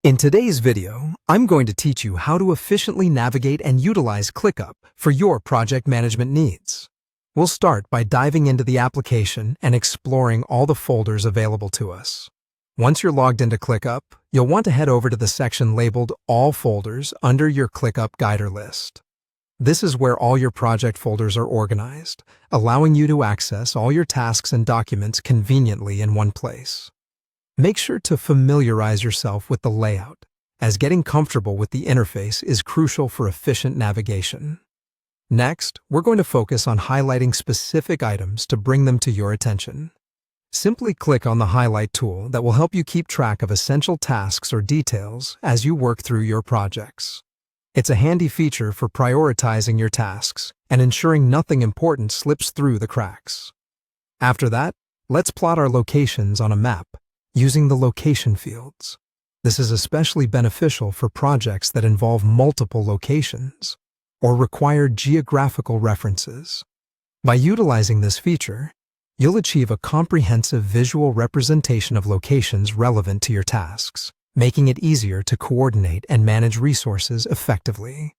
In today's video, I'm going to teach you how to efficiently navigate and utilize ClickUp for your project management needs. We'll start by diving into the application and exploring all the folders available to us. Once you're logged into ClickUp, you'll want to head over to the section labeled All Folders under your ClickUp Guider list. This is where all your project folders are organized, allowing you to access all your tasks and documents conveniently in one place. Make sure to familiarize yourself with the layout, as getting comfortable with the interface is crucial for efficient navigation. Next, we're going to focus on highlighting specific items to bring them to your attention. Simply click on the highlight tool that will help you keep track of essential tasks or details as you work through your projects. It's a handy feature for prioritizing your tasks and ensuring nothing important slips through the cracks. After that, let's plot our locations on a map using the location fields. This is especially beneficial for projects that involve multiple locations or require geographical references. By utilizing this feature, you'll achieve a comprehensive visual representation of locations relevant to your tasks, making it easier to coordinate and manage resources effectively.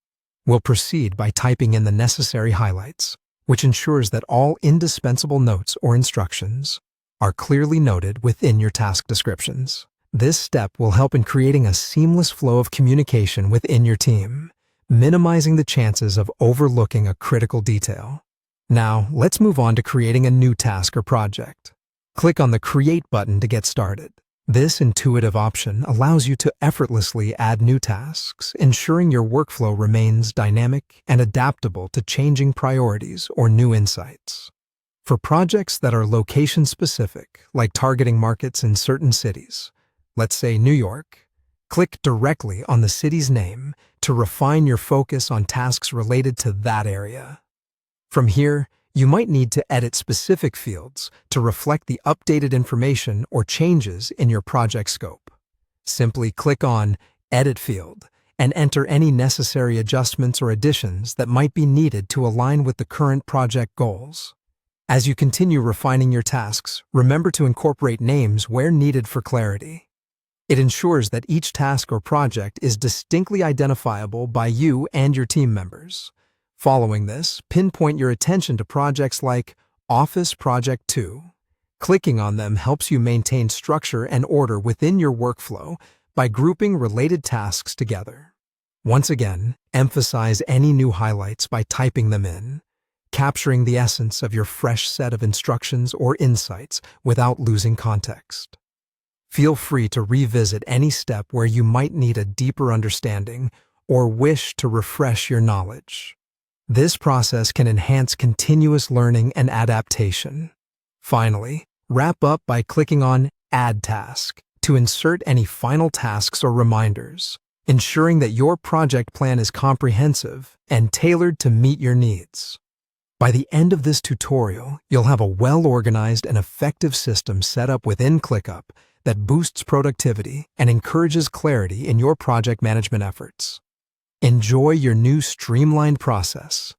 We'll proceed by typing in the necessary highlights, which ensures that all indispensable notes or instructions are clearly noted within your task descriptions. This step will help in creating a seamless flow of communication within your team, minimizing the chances of overlooking a critical detail. Now, let's move on to creating a new task or project. Click on the Create button to get started. This intuitive option allows you to effortlessly add new tasks, ensuring your workflow remains dynamic and adaptable to changing priorities or new insights. For projects that are location-specific, like targeting markets in certain cities, let's say New York, click directly on the city's name to refine your focus on tasks related to that area. From here, you might need to edit specific fields to reflect the updated information or changes in your project scope. Simply click on Edit Field and enter any necessary adjustments or additions that might be needed to align with the current project goals. As you continue refining your tasks, remember to incorporate names where needed for clarity. It ensures that each task or project is distinctly identifiable by you and your team members. Following this, pinpoint your attention to projects like Office Project 2. Clicking on them helps you maintain structure and order within your workflow by grouping related tasks together. Once again, emphasize any new highlights by typing them in, capturing the essence of your fresh set of instructions or insights without losing context. Feel free to revisit any step where you might need a deeper understanding or wish to refresh your knowledge. This process can enhance continuous learning and adaptation. Finally, wrap up by clicking on Add Task to insert any final tasks or reminders, ensuring that your project plan is comprehensive and tailored to meet your needs. By the end of this tutorial, you'll have a well-organized and effective system set up within ClickUp that boosts productivity and encourages clarity in your project management efforts. Enjoy your new streamlined process